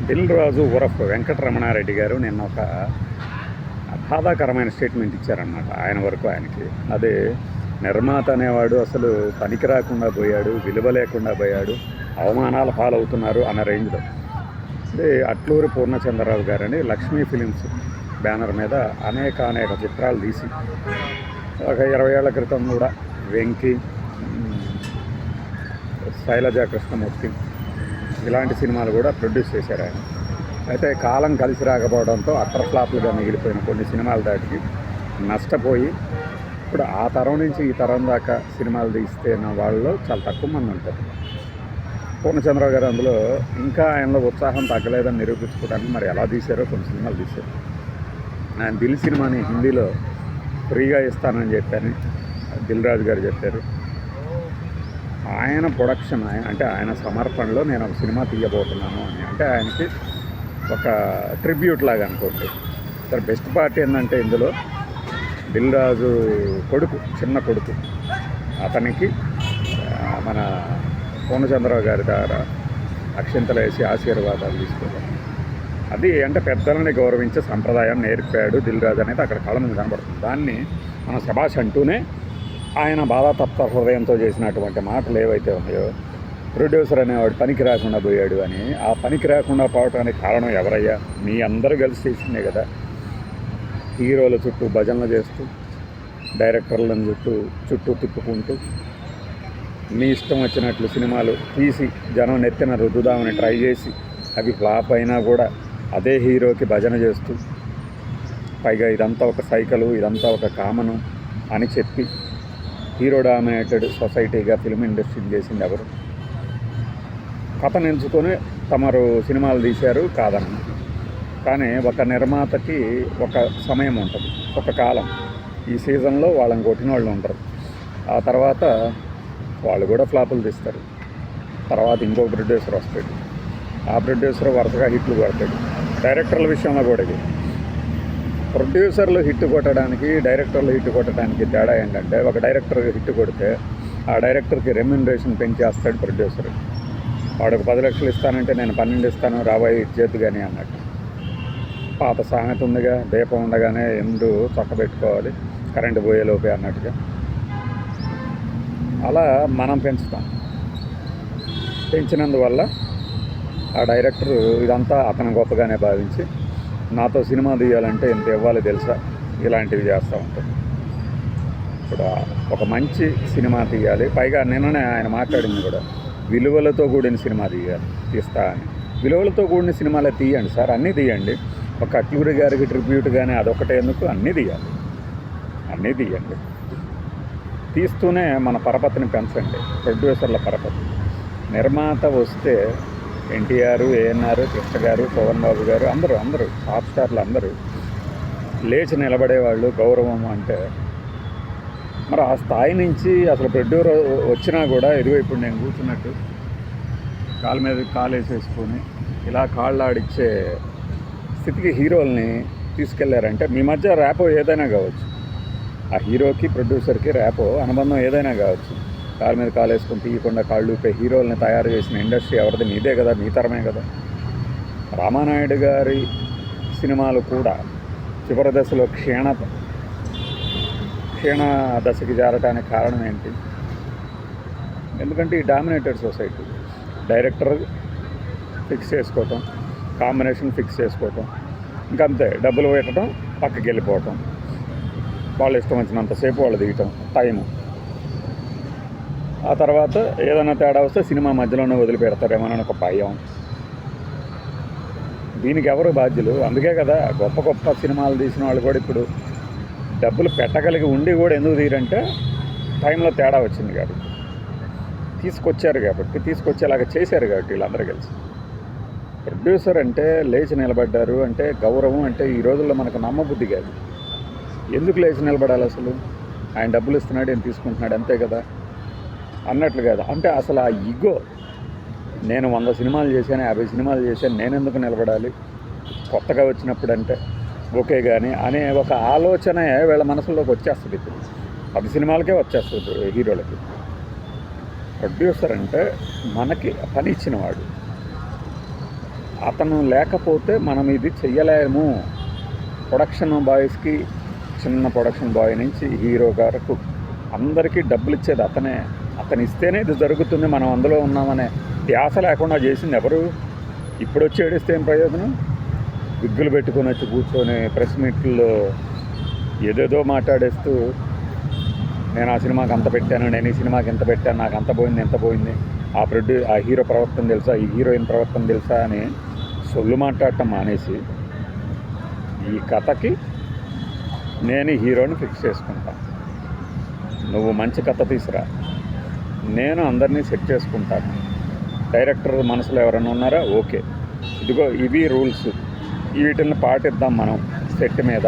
దిల్ రాజు ఉరఫ్ వెంకటరమణారెడ్డి గారు నిన్న ఒక బాధాకరమైన స్టేట్మెంట్ ఇచ్చారన్నమాట. ఆయన వరకు ఆయనకి అదే నిర్మాత అనేవాడు అసలు పనికి రాకుండా పోయాడు, విలువ లేకుండా పోయాడు, అవమానాల పాలవుతున్నారు అన్న రేంజ్లో. అదే అట్లూరి పూర్ణచంద్రరావు గారని లక్ష్మీ ఫిలిమ్స్ బ్యానర్ మీద అనేక చిత్రాలు తీసి ఒక 20 ఏళ్ల క్రితం కూడా వెంకి, శైలజా కృష్ణమూర్తి ఇలాంటి సినిమాలు కూడా ప్రొడ్యూస్ చేశారు ఆయన. అయితే కాలం కలిసి రాకపోవడంతో అట్టర్ ఫ్లాప్లుగా మిగిలిపోయిన కొన్ని సినిమాల దాటికి నష్టపోయి ఇప్పుడు ఆ తరం నుంచి ఈ తరం దాకా సినిమాలు తీస్తే వాళ్ళలో చాలా తక్కువ మంది ఉంటారు. పూర్ణచంద్రరావు గారు అందులో ఇంకా ఆయనలో ఉత్సాహం తగ్గలేదని నిరూపించుకోవడానికి మరి ఎలా తీశారో కొన్ని సినిమాలు తీశారు. ఆయన దిల్ సినిమాని హిందీలో ఫ్రీగా ఇస్తానని చెప్పాను దిల్ రాజు గారు చెప్పారు. ఆయన ప్రొడక్షన్ అంటే ఆయన సమర్పణలో నేను ఒక సినిమా తీయబోతున్నాను అని అంటే ఆయనకి ఒక ట్రిబ్యూట్ లాగా అనుకోండి. సార్ బెస్ట్ పార్ట్ ఏంటంటే ఇందులో దిల్ రాజు కొడుకు, చిన్న కొడుకు, అతనికి మన పూర్ణచంద్రరావు గారి ద్వారా అక్షింతలు వేసి ఆశీర్వాదాలు తీసుకోవడం, అది అంటే పెద్దలని గౌరవించే సంప్రదాయం నేర్పాడు దిల్ రాజు అనేది అక్కడ కళ మీద కనబడుతుంది. దాన్ని మనం శభాష్ అంటూనే ఆయన బాధాతప్త హృదయంతో చేసినటువంటి మాటలు ఏవైతే ఉన్నాయో, ప్రొడ్యూసర్ అనేవాడు పనికి రాకుండా పోయాడు అని, ఆ పనికి రాకుండా పోవటానికి కారణం ఎవరయ్యా? మీ అందరూ కలిసి చేసిందే కదా. హీరోల చుట్టూ భజనలు చేస్తూ, డైరెక్టర్లను చుట్టూ తిప్పుకుంటూ మీ ఇష్టం వచ్చినట్లు సినిమాలు తీసి జనం నెత్తిన రుద్దుదామని ట్రై చేసి అవి ఫ్లాప్ అయినా కూడా అదే హీరోకి భజన చేస్తూ, పైగా ఇదంతా ఒక సైకిలు, ఇదంతా ఒక కామను అని చెప్పి హీరో డామినేటెడ్ సొసైటీగా ఫిల్మ్ ఇండస్ట్రీని చేసింది ఎవరు? కథను ఎంచుకొని తమరు సినిమాలు తీశారు కాదన్న, కానీ ఒక నిర్మాతకి ఒక సమయం ఉంటుంది, ఒక కాలం. ఈ సీజన్లో వాళ్ళని కొట్టిన వాళ్ళు ఉంటారు, ఆ తర్వాత వాళ్ళు కూడా ఫ్లాపులు తీస్తారు. తర్వాత ఇంకో ప్రొడ్యూసర్ వస్తాడు, ఆ ప్రొడ్యూసర్ వరుసగా హిట్లు కొడతాడు. డైరెక్టర్ల విషయంలో కూడా ఇది ప్రొడ్యూసర్లు హిట్ కొట్టడానికి, డైరెక్టర్లు హిట్ కొట్టడానికి తేడా ఏంటంటే, ఒక డైరెక్టర్ హిట్ కొడితే ఆ డైరెక్టర్కి రెమ్యునరేషన్ పెంచేస్తాడు ప్రొడ్యూసర్. వాడికి 10 లక్షలు ఇస్తానంటే నేను 12 ఇస్తాను, రాబోయే ఇచ్చేది కానీ అన్నట్టు. పాత సామెత ఉందిగా, దీపం ఉండగానే ఎందు చక్కబెట్టుకోవాలి కరెంటు పోయేలోపే అన్నట్టుగా. అలా మనం పెంచుతాం. పెంచినందువల్ల ఆ డైరెక్టరు ఇదంతా అతను గొప్పగానే భావించి నాతో సినిమా తీయాలంటే ఎంత ఇవ్వాలి తెలుసా, ఇలాంటివి చేస్తూ ఉంటాం. ఇప్పుడు ఒక మంచి సినిమా తీయాలి, పైగా నిన్ననే ఆయన మాట్లాడింది కూడా, విలువలతో కూడిన సినిమా తీస్తా అని. విలువలతో కూడిన సినిమాలే తీయండి సార్, అన్నీ తీయండి. ఒక అట్లూరి గారికి ట్రిబ్యూట్ కానీ అదొకటే ఎందుకు, అన్నీ తీయాలి, అన్నీ తీయండి. తీస్తూనే మన పరపతిని పెంచండి, ప్రొడ్యూసర్ల పరపతి. నిర్మాత వస్తే ఎన్టీఆర్, ఏఎన్ఆర్, కృష్ణ గారు, పవన్ బాబు గారు అందరూ టాప్ స్టార్లు అందరూ లేచి నిలబడేవాళ్ళు. గౌరవం అంటే మరి ఆ స్థాయి నుంచి అసలు ప్రొడ్యూసర్ వచ్చినా కూడా ఇదిగో ఇప్పుడు నేను కూర్చున్నట్టు కాలు మీద కాలు వేసేసుకొని ఇలా కాళ్ళు ఆడిచ్చే స్థితికి హీరోల్ని తీసుకెళ్లారంటే, మీ మధ్య ర్యాపో ఏదైనా కావచ్చు, ఆ హీరోకి ప్రొడ్యూసర్కి ర్యాపో అనుబంధం ఏదైనా కావచ్చు. కాలు మీద కాలు వేసుకొని తీయకుండా కాళ్ళు ఊపే హీరోల్ని తయారు చేసిన ఇండస్ట్రీ ఎవరిది? మీదే కదా, మీ తరమే కదా. రామానాయుడు గారి సినిమాలు కూడా చివరి దశలో క్షీణ దశకి జారటానికి కారణం ఏంటి? ఎందుకంటే ఈ డామినేటెడ్ సొసైటీ, డైరెక్టర్ ఫిక్స్ చేసుకోవటం, కాంబినేషన్ ఫిక్స్ చేసుకోవటం, ఇంకంతే, డబ్బులు పెట్టడం, పక్కకి వెళ్ళిపోవటం, వాళ్ళు ఇష్టం వచ్చినంతసేపు వాళ్ళు తీయటం, టైము. ఆ తర్వాత ఏదైనా తేడా వస్తే సినిమా మధ్యలోనే వదిలిపెడతారేమోనని ఒక భయం. దీనికి ఎవరు బాధ్యులు? అందుకే కదా గొప్ప సినిమాలు తీసిన వాళ్ళు కూడా ఇప్పుడు డబ్బులు పెట్టగలిగి ఉండి కూడా ఎందుకు తీరంటే టైంలో తేడా వచ్చింది కాబట్టి, తీసుకొచ్చారు కాబట్టి, తీసుకొచ్చేలాగా చేశారు కాబట్టి వీళ్ళందరూ కలిసి. ప్రొడ్యూసర్ అంటే లేచి నిలబడ్డారు అంటే గౌరవం అంటే ఈ రోజుల్లో మనకు నమ్మబుద్ధి కాదు. ఎందుకు లేచి నిలబడాలి అసలు? ఆయన డబ్బులు ఇస్తున్నాడు, ఆయన తీసుకుంటున్నాడు, అంతే కదా అన్నట్లు కాదు. అంటే అసలు ఆ ఈగో, నేను 100 సినిమాలు చేశాను, 50 సినిమాలు చేశాను, నేను ఎందుకు నిలబడాలి కొత్తగా వచ్చినప్పుడు అంటే ఓకే కానీ అనే ఒక ఆలోచనే వీళ్ళ మనసులోకి వచ్చేస్తుంది. ఇప్పుడు 10 సినిమాలకే వచ్చేస్తుంది హీరోలకి. ప్రొడ్యూసర్ అంటే మనకి పని ఇచ్చినవాడు, అతను లేకపోతే మనం ఇది చెయ్యలేము. ప్రొడక్షన్ బాయ్స్కి, చిన్న ప్రొడక్షన్ బాయ్ నుంచి హీరో వరకు అందరికీ డబ్బులు ఇచ్చేది అతనే. అతను ఇస్తేనే ఇది జరుగుతుంది, మనం అందులో ఉన్నామనే ధ్యాస లేకుండా చేసింది ఎవరు? ఇప్పుడు వచ్చి ఏడిస్తే ఏం ప్రయోజనం? విగ్గులు పెట్టుకొని వచ్చి కూర్చొని ప్రెస్ మీట్లో ఏదేదో మాట్లాడేస్తూ నేను ఆ సినిమాకి అంత పెట్టాను, నేను ఈ సినిమాకి ఎంత పెట్టాను, నాకు అంత పోయింది, ఎంత పోయింది, ఆ హీరో ప్రవర్తన తెలుసా, ఈ హీరోయిన్ ప్రవర్తన తెలుసా అని సొల్లు మాట్లాడటం మానేసి ఈ కథకి నేను హీరోని ఫిక్స్ చేసుకుంటాను. నువ్వు మంచి కథ తీసురా, నేను అందరినీ సెట్ చేసుకుంటాను. డైరెక్టర్ మనసులో ఎవరైనా ఉన్నారా? ఓకే, ఇదిగో ఇవి రూల్స్, వీటిని పాటిద్దాం మనం సెట్ మీద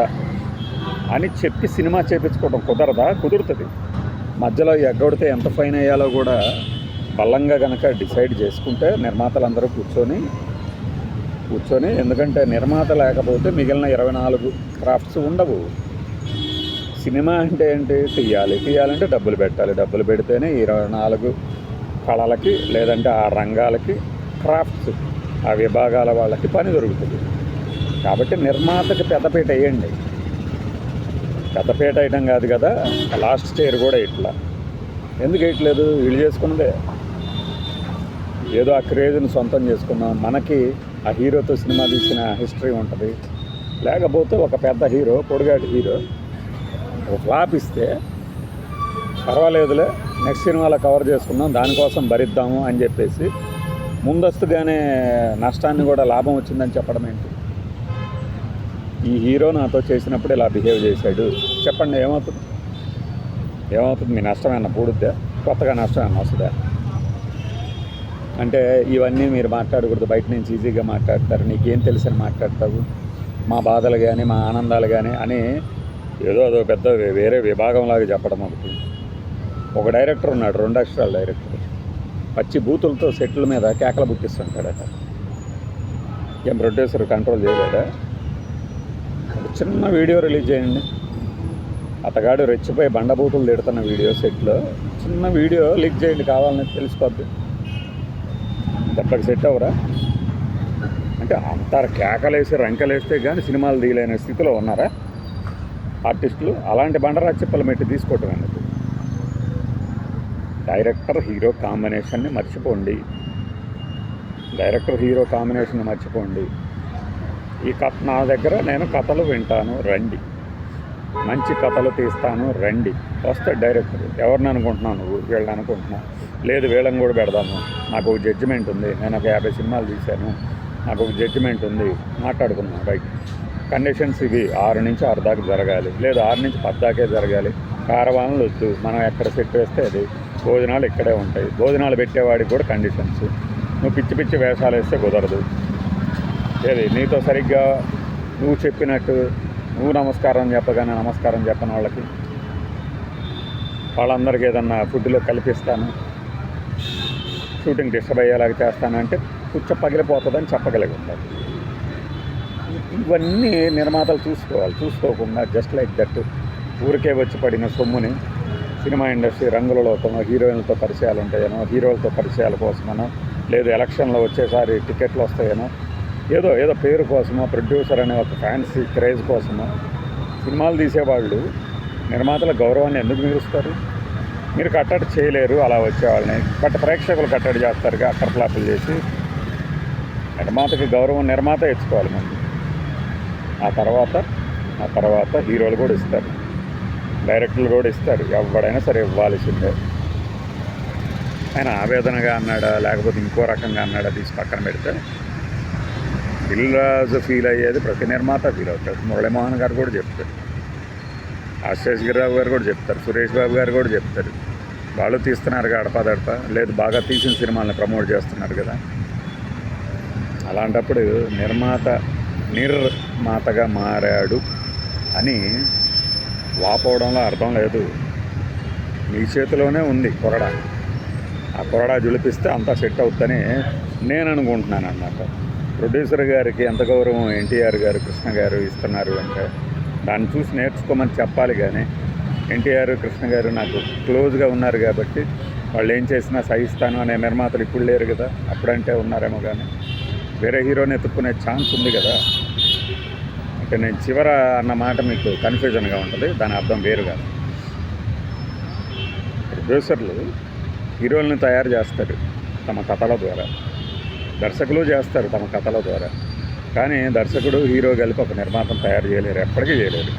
అని చెప్పి సినిమా చేపించుకోవడం కుదరదా? కుదురుతుంది. మధ్యలో ఎగ్గొడితే ఎంత ఫైన్ అయ్యాలో కూడా బలంగా కనుక డిసైడ్ చేసుకుంటే నిర్మాతలందరూ కూర్చొని ఎందుకంటే నిర్మాత లేకపోతే మిగిలిన 24 క్రాఫ్ట్స్ ఉండవు. సినిమా అంటే ఏంటి? తీయాలంటే డబ్బులు పెట్టాలి, డబ్బులు పెడితేనే 24 కళలకి లేదంటే ఆ రంగాలకి క్రాఫ్ట్స్, ఆ విభాగాల వాళ్ళకి పని దొరుకుతుంది. కాబట్టి నిర్మాతకి పెద్దపీట వేయండి. పెద్దపీట వేయటం కాదు కదా, లాస్ట్ స్టేర్ కూడా ఇట్లా ఎందుకు వేయట్లేదు? వీళ్ళు చేసుకున్నదే ఏదో ఆ క్రేజ్ని సొంతం చేసుకున్నాం. మనకి ఆ హీరోతో సినిమా తీసిన హిస్టరీ ఉంటుంది. లేకపోతే ఒక పెద్ద హీరో, పొడిగాటి హీరో ఒక ఫ్లాప్ ఇస్తే పర్వాలేదులే, నెక్స్ట్ సినిమాలో కవర్ చేసుకుందాం, దానికోసం భరిద్దాము అని చెప్పేసి ముందస్తుగానే నష్టాన్ని కూడా లాభం వచ్చిందని చెప్పడం ఏంటి? ఈ హీరో నాతో చేసినప్పుడు ఇలా బిహేవ్ చేశాడు, చెప్పండి ఏమవుతుంది? మీ నష్టం ఏమన్నా పూడుద్దా? కొత్తగా నష్టం ఏమన్నా వస్తుందా? అంటే ఇవన్నీ మీరు మాట్లాడకూడదు, బయట నుంచి ఈజీగా మాట్లాడతారు, నీకేం తెలుసని మాట్లాడతావు, మా బాధలు కానీ మా ఆనందాలు కానీ అని ఏదో అదో పెద్ద వేరే విభాగంలాగా చెప్పడం ఒకటి. ఒక డైరెక్టర్ ఉన్నాడు, 2 అక్షరాల డైరెక్టర్, పచ్చి బూతులతో సెట్ల మీద కేకలు పుట్టిస్తుంటాడట. ఏం ప్రొడ్యూసర్ కంట్రోల్ చేయలేదా? ఒక చిన్న వీడియో రిలీజ్ చేయండి, అతగాడు రెచ్చిపోయి బండబూతులు తిడుతున్న వీడియో సెట్లో చిన్న వీడియో లీక్ చేయండి, కావాలని తెలిసిపోద్ది. దెబ్బకి సెట్ అవరా? అంటే అంత కేకలేసి రంకలేస్తే కానీ సినిమాలు తీయలేని స్థితిలో ఉన్నారా ఆర్టిస్టులు? అలాంటి బండరాజు చెప్పలు మెట్టి తీసుకోవటం అన్నది. డైరెక్టర్ హీరో కాంబినేషన్ని మర్చిపోండి. ఈ కథ నా దగ్గర, నేను కథలు వింటాను రండి, మంచి కథలు తీస్తాను రండి. వస్తాడు డైరెక్టర్, ఎవరిని అనుకుంటున్నావు నువ్వు? వీళ్ళని అనుకుంటున్నావు? లేదు, వీళ్ళని కూడా పెడదాము, నాకు ఒక జడ్జిమెంట్ ఉంది, నేను ఒక 50 సినిమాలు తీశాను, నాకు ఒక జడ్జిమెంట్ ఉంది, మాట్లాడుకున్నాం రైట్. కండిషన్స్ ఇవి, 6 నుంచి 6 దాకా జరగాలి, లేదు 6 నుంచి 10 దాకే జరగాలి. కారవాన్లు వద్దు, మనం ఎక్కడ సెట్ వేస్తే అది, భోజనాలు ఇక్కడే ఉంటాయి, భోజనాలు పెట్టేవాడికి కూడా కండిషన్స్. నువ్వు పిచ్చి పిచ్చి వేషాలు వేస్తే కుదరదు. ఏది నీతో సరిగ్గా నువ్వు చెప్పినట్టు నువ్వు నమస్కారం చెప్పగానే నమస్కారం చెప్పని వాళ్ళందరికీ ఏదన్నా ఫుడ్లో కల్పిస్తాను, షూటింగ్ డిస్టర్బ్ అయ్యేలాగా చేస్తానంటే పుచ్చ పగిలిపోతుందని చెప్పగలిగి ఉంటారు. ఇవన్నీ నిర్మాతలు చూసుకోకుండా జస్ట్ లైక్ దట్ ఊరికే వచ్చి పడిన సొమ్ముని సినిమా ఇండస్ట్రీ రంగులతో హీరోయిన్లతో పరిచయాలు ఉంటాయనో, హీరోలతో పరిచయాల కోసమనో, లేదు ఎలక్షన్లో వచ్చేసారి టికెట్లు వస్తాయనో, ఏదో పేరు కోసమో, ప్రొడ్యూసర్ అనే ఒక ఫ్యాన్సీ క్రేజ్ కోసమో సినిమాలు తీసేవాళ్ళు నిర్మాతల గౌరవాన్ని ఎందుకు మిగులుస్తారు? మీరు కట్టడి చేయలేరు అలా వచ్చేవాళ్ళని, బట్ ప్రేక్షకులు కట్టడి చేస్తారుగా అక్కడ ఫ్లాపులు చేసి. నిర్మాతకి గౌరవం నిర్మాత ఇచ్చుకోవాలి మనం. ఆ తర్వాత హీరోలు కూడా ఇస్తారు, డైరెక్టర్లు కూడా ఇస్తారు, ఎవడైనా సరే ఇవ్వాల్సిందే. ఆయన ఆవేదనగా అన్నాడా లేకపోతే ఇంకో రకంగా అన్నాడా తీసి పక్కన పెడితే, దిల్ రాజు ఫీల్ అయ్యేది ప్రతి నిర్మాత ఫీల్ అవుతాడు. మురళీమోహన్ గారు కూడా చెప్తారు, ఆశీష్ గిరిరావు గారు కూడా చెప్తారు, సురేష్ బాబు గారు కూడా చెప్తారు. వాళ్ళు తీస్తున్నారు అడపదడప, లేదు బాగా తీసిన సినిమాలను ప్రమోట్ చేస్తున్నారు కదా. అలాంటప్పుడు నిర్మాతగా మారాడు అని వాపోవడంలో అర్థం లేదు. మీ చేతిలోనే ఉంది కొరడా, ఆ కొరడా జులిపిస్తే అంతా సెట్ అవుతుందని నేను అనుకుంటున్నాను అన్నమాట. ప్రొడ్యూసర్ గారికి ఎంత గౌరవం ఎన్టీఆర్ గారు, కృష్ణ గారు ఇస్తున్నారు అంటే దాన్ని చూసి నేర్చుకోమని చెప్పాలి. కానీ ఎన్టీఆర్, కృష్ణ గారు నాకు క్లోజ్గా ఉన్నారు కాబట్టి వాళ్ళు ఏం చేసినా సహిస్తాను అనే నిర్మాతలు ఇప్పుడు లేరు కదా, అప్పుడంటే ఉన్నారేమో. కానీ వేరే హీరోని ఎత్తుక్కునే ఛాన్స్ ఉంది కదా. అంటే నేను చివర అన్న మాట మీకు కన్ఫ్యూజన్గా ఉంటుంది, దాని అర్థం వేరు కాదు. ప్రొడ్యూసర్లు హీరోల్ని తయారు చేస్తారు తమ కథల ద్వారా, దర్శకులు చేస్తారు తమ కథల ద్వారా. కానీ దర్శకుడు హీరో కలిపి ఒక నిర్మాతం తయారు చేయలేరు, ఎప్పటికీ చేయలేరు.